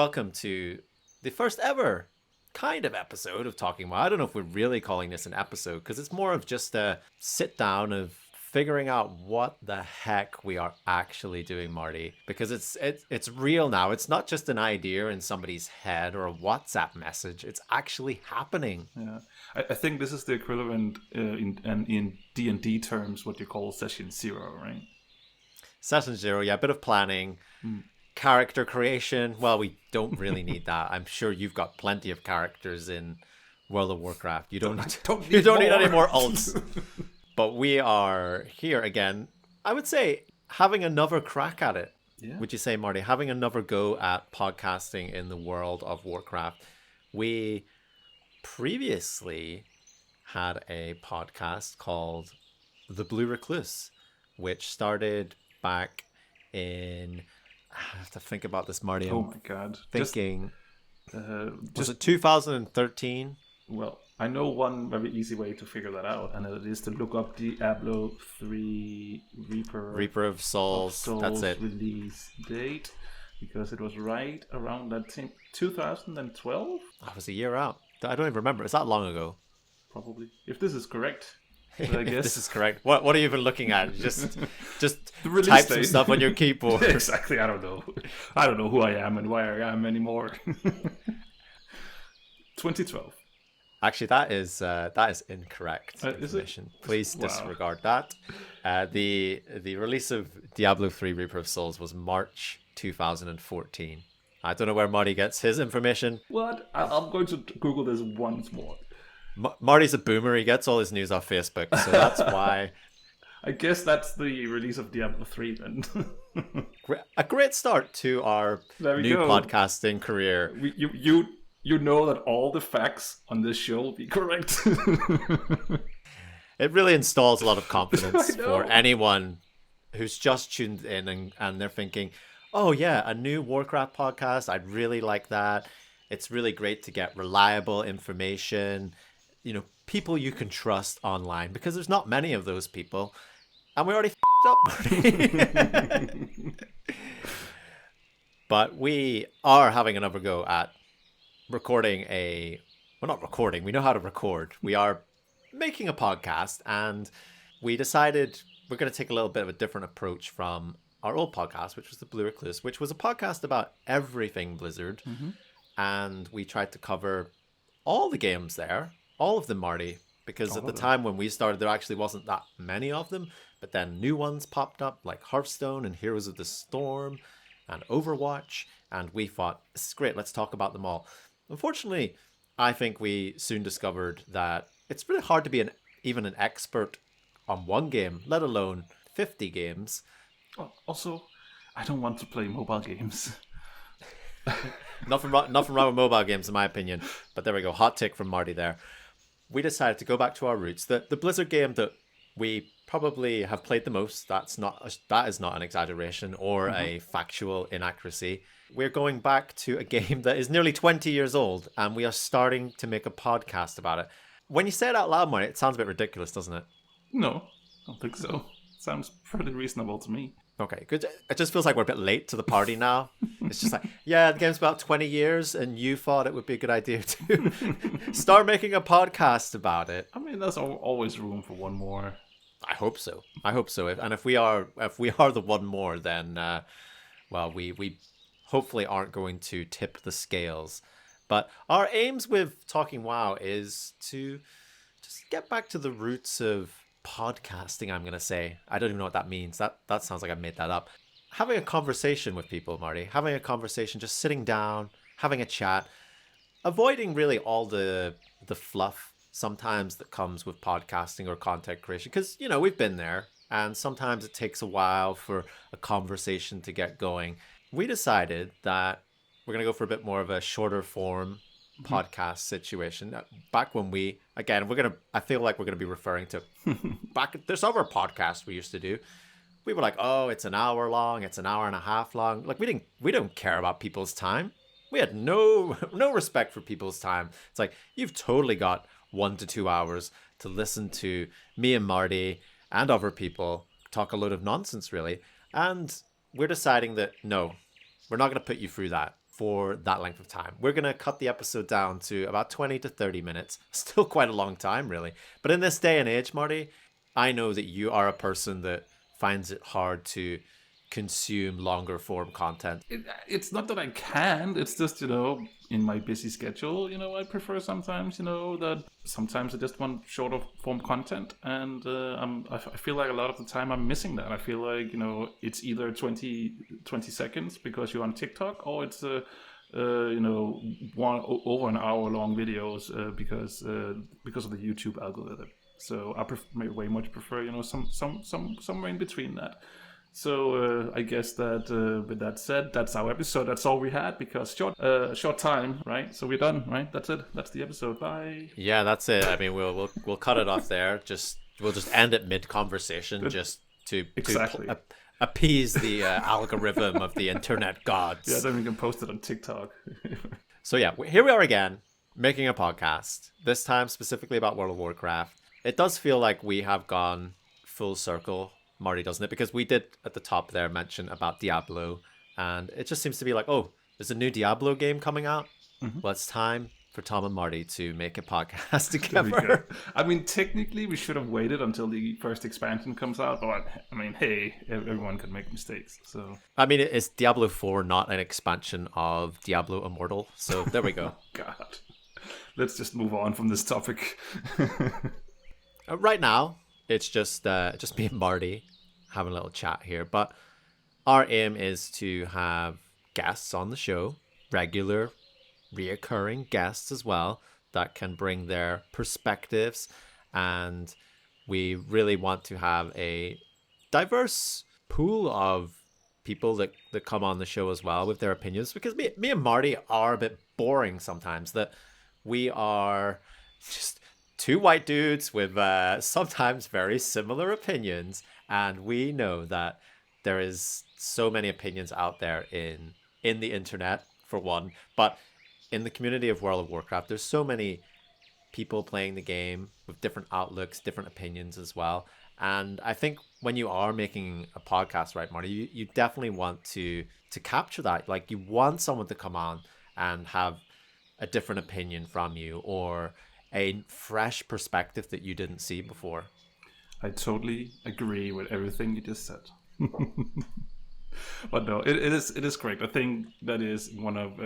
welcome to the first ever kind of episode of Talking WoW. I don't know if we're really calling this an episode because it's more of just a sit down of figuring out what the heck we are actually doing, Marty, because it's real now. It's not just an idea in somebody's head or a WhatsApp message. It's actually happening. Yeah, I think this is the equivalent in D&D terms, what you call session 0, right? Session 0, yeah, a bit of planning. Character creation, well, we don't really need that. I'm sure you've got plenty of characters in World of Warcraft. You don't need any more alts. But we are here again, I would say, having another crack at it. Yeah. Would you say, Marty? Having another go at podcasting in the World of Warcraft. We previously had a podcast called The Blue Recluse, which started back in... I have to think about this, Marty. Oh my god. Thinking... was it 2013? Well, I know one very easy way to figure that out, and it is to look up Diablo 3 Reaper of Souls. That's it. Release date, because it was right around that time, 2012? That was a year out. I don't even remember. Is that long ago? Probably. If this is correct, I guess. If this is correct. What are you even looking at? Just type some stuff on your keyboard. Exactly. I don't know. I don't know who I am and why I am anymore. 2012. Actually, that is incorrect information. Please disregard that. The release of Diablo 3 Reaper of Souls was March 2014. I don't know where Marty gets his information. What? I'm going to Google this once more. Marty's a boomer. He gets all his news off Facebook, so that's why. I guess that's the release of Diablo 3 then. A great start to our new podcasting career. You know that all the facts on this show will be correct. It really installs a lot of confidence for anyone who's just tuned in and they're thinking, oh yeah, a new Warcraft podcast. I'd really like that. It's really great to get reliable information, people you can trust online, because there's not many of those people. And we already up. But we are having another go at recording we know how to record. We are making a podcast, and we decided we're going to take a little bit of a different approach from our old podcast, which was the Blue Recluse, which was a podcast about everything Blizzard. And we tried to cover all the games there, all of them, Marty, because at the time when we started, there actually wasn't that many of them, but then new ones popped up like Hearthstone and Heroes of the Storm and Overwatch, and we thought, this is great, let's talk about them all. Unfortunately, I think we soon discovered that it's really hard to be even an expert on one game, let alone 50 games. Also, I don't want to play mobile games. Nothing wrong with mobile games, in my opinion. But there we go, hot take from Marty there. We decided to go back to our roots. The Blizzard game that we probably have played the most, that is not an exaggeration or a factual inaccuracy. We're going back to a game that is nearly 20 years old, and we are starting to make a podcast about it. When you say it out loud, Marty, it sounds a bit ridiculous, doesn't it? No, I don't think so. It sounds pretty reasonable to me. Okay, good. It just feels like we're a bit late to the party now. It's just like, yeah, the game's about 20 years, and you thought it would be a good idea to start making a podcast about it. I mean, there's always room for one more. I hope so. And if we are the one more, then we hopefully aren't going to tip the scales. But our aims with Talking WoW is to just get back to the roots of podcasting, I'm going to say. I don't even know what that means. That sounds like I made that up. Having a conversation with people, Marty. Having a conversation, just sitting down, having a chat. Avoiding really all the fluff sometimes that comes with podcasting or content creation. Because, we've been there. And sometimes it takes a while for a conversation to get going. We decided that we're going to go for a bit more of a shorter form podcast situation. Back when I feel like we're going to be referring to back at this other podcast we used to do. We were like, oh, it's an hour long, it's an hour and a half long. Like we don't care about people's time. We had no respect for people's time. It's like, you've totally got 1 to 2 hours to listen to me and Marty and other people talk a load of nonsense, really. And we're deciding that, no, we're not going to put you through that. for that length of time. We're going to cut the episode down to about 20 to 30 minutes. Still quite a long time, really. But in this day and age, Marty, I know that you are a person that finds it hard to consume longer form content. It's not that I can't. It's just, in my busy schedule, I prefer sometimes, that sometimes I just want shorter form content. And I feel like a lot of the time I'm missing that. I feel like, it's either 20 seconds because you're on TikTok, or it's, over an hour long videos because of the YouTube algorithm. So I way much prefer, somewhere in between that. So I guess that with that said, that's our episode. That's all we had because short time, right? So we're done, right? That's it. That's the episode. Bye. Yeah, that's it. I mean, we'll cut it off there. We'll just end it mid conversation, just to exactly appease the algorithm of the internet gods. Yeah, then we can post it on TikTok. So yeah, here we are again, making a podcast. This time specifically about World of Warcraft. It does feel like we have gone full circle, Marty, doesn't it? Because we did at the top there mention about Diablo, and it just seems to be like, oh, there's a new Diablo game coming out. Mm-hmm. Well, it's time for Thom and Marty to make a podcast together. I mean, technically, we should have waited until the first expansion comes out, but I mean, hey, everyone can make mistakes. So I mean, is Diablo 4 not an expansion of Diablo Immortal? So there we go. Oh, God, let's just move on from this topic. Right now, it's just me and Marty having a little chat here. But our aim is to have guests on the show, regular, reoccurring guests as well, that can bring their perspectives. And we really want to have a diverse pool of people that come on the show as well with their opinions. Because me and Marty are a bit boring sometimes. That we are just two white dudes with sometimes very similar opinions, and we know that there is so many opinions out there in the internet, for one, but in the community of World of Warcraft, there's so many people playing the game with different outlooks, different opinions as well. And I think when you are making a podcast, right, Marty, you definitely want to capture that. Like, you want someone to come on and have a different opinion from you, or a fresh perspective that you didn't see before. I totally agree with everything you just said. But no, it is correct. I think that is one of,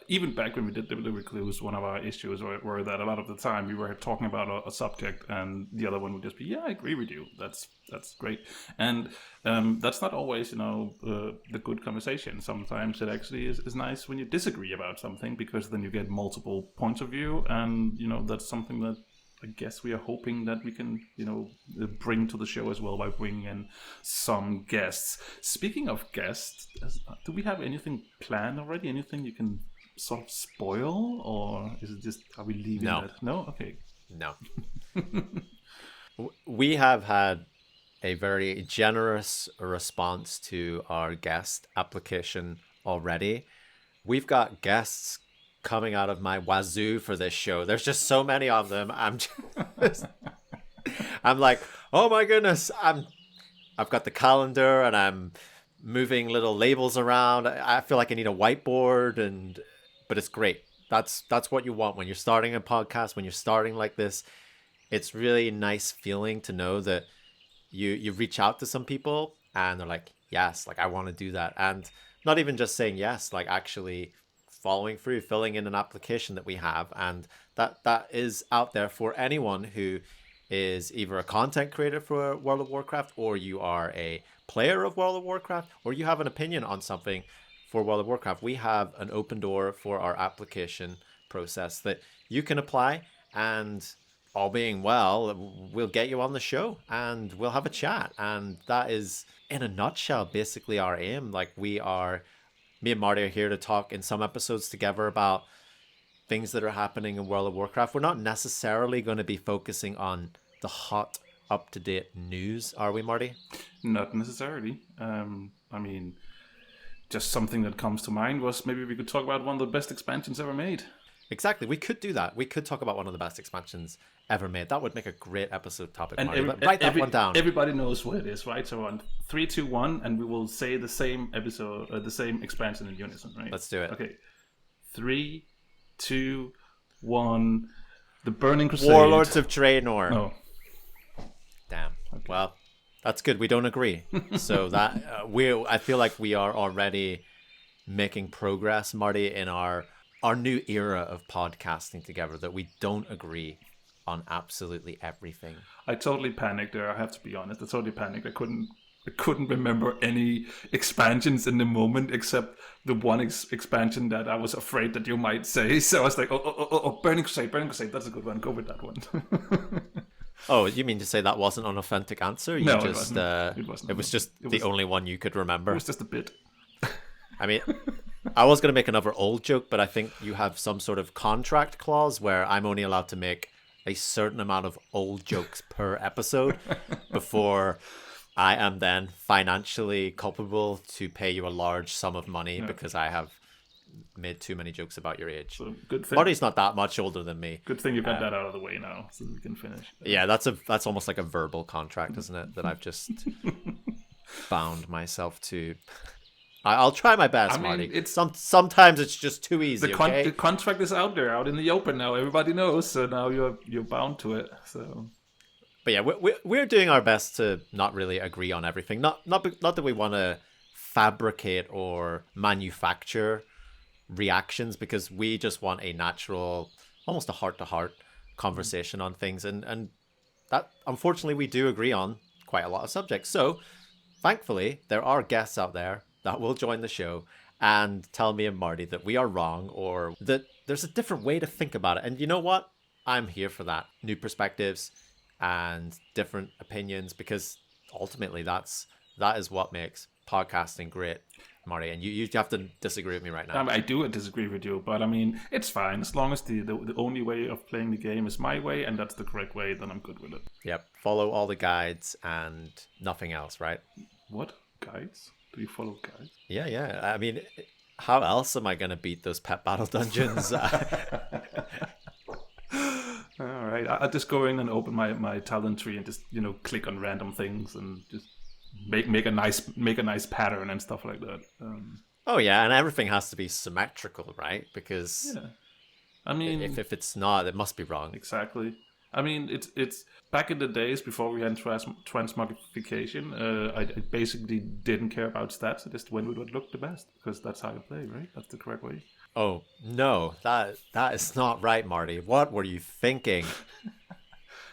even back when we did the Recluse, one of our issues were that a lot of the time we were talking about a subject and the other one would just be, yeah, I agree with you. That's great. And that's not always, the good conversation. Sometimes it actually is nice when you disagree about something, because then you get multiple points of view, and, that's something that I guess we are hoping that we can, bring to the show as well by bringing in some guests. Speaking of guests, do we have anything planned already? Anything you can sort of spoil, or is it just, are we leaving that? No? Okay. No. We have had a very generous response to our guest application already. We've got guests coming out of my wazoo for this show. There's just so many of them. I'm like, oh my goodness, I've got the calendar and I'm moving little labels around. I feel like I need a whiteboard, but it's great. That's what you want when you're starting a podcast, when you're starting like this. It's really nice feeling to know that you reach out to some people and they're like, yes, like I want to do that. And not even just saying yes, like actually following through, filling in an application that we have. And that is out there for anyone who is either a content creator for World of Warcraft, or you are a player of World of Warcraft, or you have an opinion on something for World of Warcraft. We have an open door for our application process that you can apply, and all being well, we'll get you on the show and we'll have a chat. And that is, in a nutshell, basically our aim. Like, me and Marty are here to talk in some episodes together about things that are happening in World of Warcraft. We're not necessarily going to be focusing on the hot, up-to-date news, are we, Marty? Not necessarily. I mean, just something that comes to mind was maybe we could talk about one of the best expansions ever made. Exactly. We could do that. We could talk about one of the best expansions ever made. That would make a great episode topic, And Marty. But write that one down. Everybody knows what it is, right? So on 3, 2, 1, and we will say the same episode, the same expansion in unison, right? Let's do it. Okay. 3, 2, 1. The Burning Crusade. Warlords of Draenor. No. Damn. Okay. Well, that's good. We don't agree. So that I feel like we are already making progress, Marty, in our new era of podcasting together, that we don't agree on absolutely everything. I totally panicked there. I have to be honest. I totally panicked. I couldn't remember any expansions in the moment except the one expansion that I was afraid that you might say. So I was like, oh, Burning Crusade. That's a good one. Go with that one. Oh, you mean to say that wasn't an authentic answer? No, it wasn't. It was just the only one you could remember. It was just a bit. I mean, I was going to make another old joke, but I think you have some sort of contract clause where I'm only allowed to make a certain amount of old jokes per episode before I am then financially culpable to pay you a large sum of money because I have made too many jokes about your age. So good thing. Marty's not that much older than me. Good thing you got that out of the way now, so we can finish. Yeah, that's almost like a verbal contract, isn't it? That I've just bound myself to. I'll try my best, Marty. Sometimes it's just too easy. The contract is out there, out in the open now. Everybody knows, so now you're bound to it. So, but yeah, we're doing our best to not really agree on everything. Not that we want to fabricate or manufacture reactions, because we just want a natural, almost a heart-to-heart conversation on things, and that unfortunately we do agree on quite a lot of subjects. So, thankfully, there are guests out there that will join the show and tell me and Marty that we are wrong, or that there's a different way to think about it. And you know what? I'm here for that. New perspectives and different opinions, because ultimately that is what makes podcasting great, Marty. And you have to disagree with me right now. I do disagree with you, but I mean, it's fine. As long as the only way of playing the game is my way, and that's the correct way, then I'm good with it. Yep. Follow all the guides and nothing else, right? What? Guides? Do you follow guides? Yeah. I mean, how else am I going to beat those pet battle dungeons? All right. I'll just go in and open my talent tree and just, click on random things and just make a nice pattern and stuff like that. Oh yeah, and everything has to be symmetrical, right? Because I mean, if it's not, it must be wrong. Exactly. I mean, it's back in the days before we had transmogrification. I basically didn't care about stats. I just went with what looked the best, because that's how you play, right? That's the correct way. Oh no, that is not right, Marty. What were you thinking?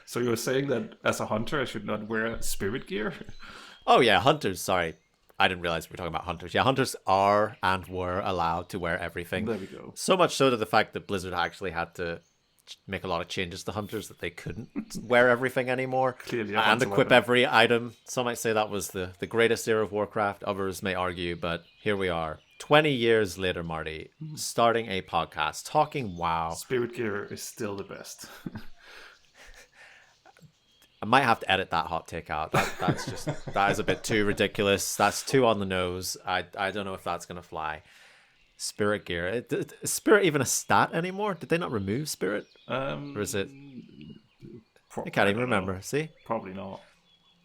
So you're saying that as a hunter, I should not wear spirit gear? Oh yeah, hunters. Sorry, I didn't realize we were talking about hunters. Yeah, hunters are and were allowed to wear everything. There we go. So much so to the fact that Blizzard actually had to make a lot of changes to hunters, that they couldn't wear everything anymore. Clearly, and equip every item. Some might say that was the greatest era of Warcraft. Others may argue, but here we are. 20 years later, Marty, starting a podcast, talking WoW. Spirit gear is still the best. I might have to edit that hot take out. That is a bit too ridiculous. That's too on the nose. I don't know if that's going to fly. Spirit gear. Is Spirit even a stat anymore? Did they not remove Spirit? Or is it? I can't even remember. See? Probably not.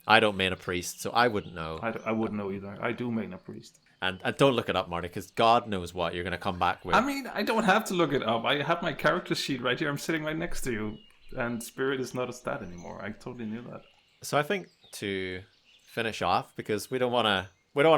I don't main a priest, so I wouldn't know. I wouldn't know either. I do main a priest. And don't look it up, Marty, because God knows what you're going to come back with. I mean, I don't have to look it up. I have my character sheet right here. I'm sitting right next to you. And Spirit is not a stat anymore. I totally knew that. So I think to finish off, because we don't want to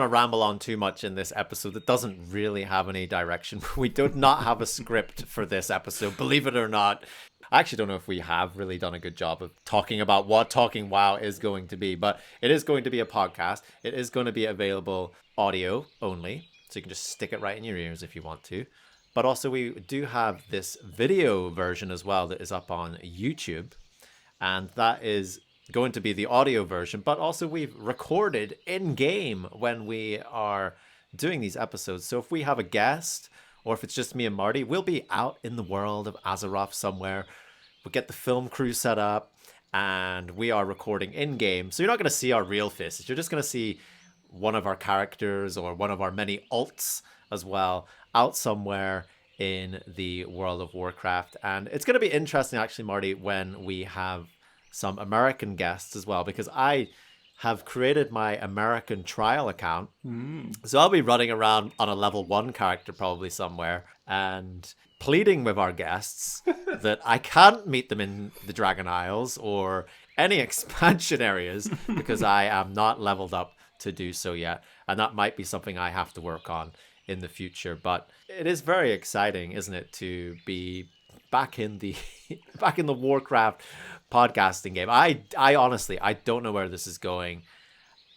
ramble on too much in this episode that doesn't really have any direction. We do not have a script for this episode, believe it or not. I actually don't know if we have really done a good job of talking about what Talking WoW is going to be, but it is going to be a podcast. It is going to be available audio only, so you can just stick it right in your ears if you want to. But also we do have this video version as well that is up on YouTube, and that is going to be the audio version, but also we've recorded in-game when we are doing these episodes. So if we have a guest, or if it's just me and Marty, we'll be out in the world of Azeroth somewhere. We'll get the film crew set up, and we are recording in-game. So you're not going to see our real faces. You're just going to see one of our characters or one of our many alts as well out somewhere in the World of Warcraft. And it's going to be interesting, actually, Marty, when we have some American guests as well, because I have created my American trial account. So I'll be running around on a level 1 character probably somewhere and pleading with our guests that I can't meet them in the Dragon Isles or any expansion areas because I am not leveled up to do so yet. And that might be something I have to work on in the future. But it is very exciting, isn't it, to be back in the Warcraft podcasting game. I honestly, I don't know where this is going.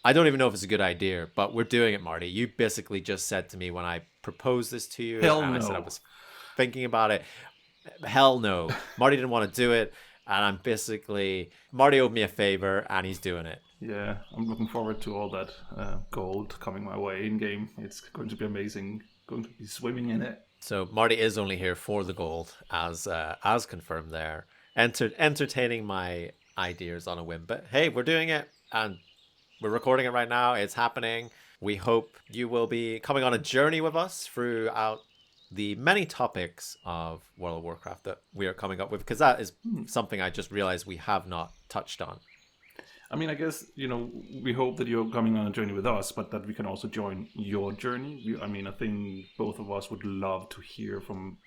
I don't even know if it's a good idea, but we're doing it, Marty. You basically just said to me when I proposed this to you, Hell and no. I said I was thinking about it. Hell no. Marty didn't want to do it, and I'm basically, Marty owed me a favor, and he's doing it. Yeah, I'm looking forward to all that gold coming my way in game. It's going to be amazing. Going to be swimming in it. So Marty is only here for the gold, as confirmed there. Entertaining my ideas on a whim. But hey, we're doing it, and we're recording it right now. It's happening. We hope you will be coming on a journey with us throughout the many topics of World of Warcraft that we are coming up with, because that is something I just realized we have not touched on. I mean, I guess, we hope that you're coming on a journey with us, but that we can also join your journey. I think both of us would love to hear from,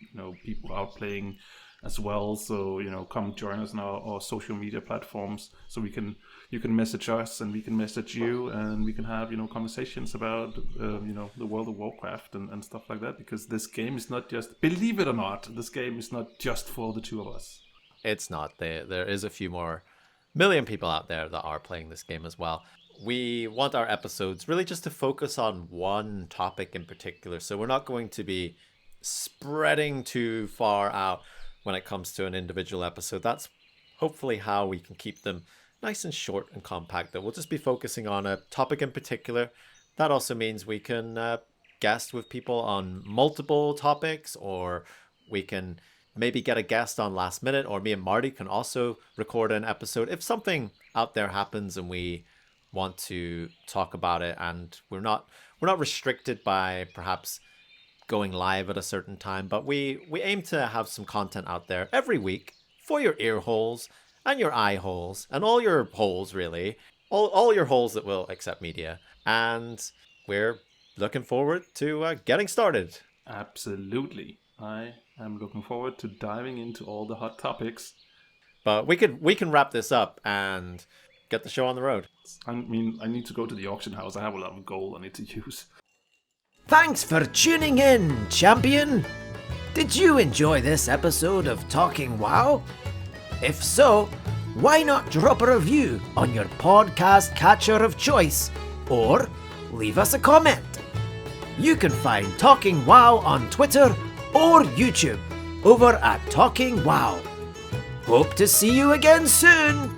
people out playing as well. So, come join us on our social media platforms so you can message us and we can message you and we can have, conversations about, the World of Warcraft and stuff like that. Because this game is not just, believe it or not, this game is not just for the two of us. It's not. There is a few more million people out there that are playing this game as well. We want our episodes really just to focus on one topic in particular. So we're not going to be spreading too far out when it comes to an individual episode. That's hopefully how we can keep them nice and short and compact. That we'll just be focusing on a topic in particular. That also means we can guest with people on multiple topics, or we can maybe get a guest on last minute, or me and Marty can also record an episode if something out there happens and we want to talk about it, and we're not restricted by perhaps going live at a certain time, but we aim to have some content out there every week for your ear holes and your eye holes and all your holes, really, all your holes that will accept media. And we're looking forward to getting started. Absolutely. I'm looking forward to diving into all the hot topics. But we can wrap this up and get the show on the road. I mean, I need to go to the auction house. I have a lot of gold I need to use. Thanks for tuning in, champion. Did you enjoy this episode of Talking WoW? If so, why not drop a review on your podcast catcher of choice, or leave us a comment. You can find Talking WoW on Twitter or YouTube over at Talking WoW. Hope to see you again soon.